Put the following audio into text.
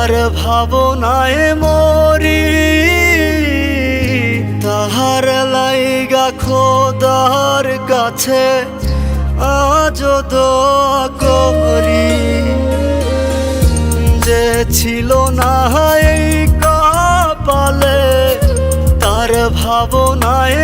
তার ভাবনায় মরি, তাহার লাইগা খোদার কাছে আজও দোয়া করি। যে ছিল না এই কপালে, তার ভাবনায়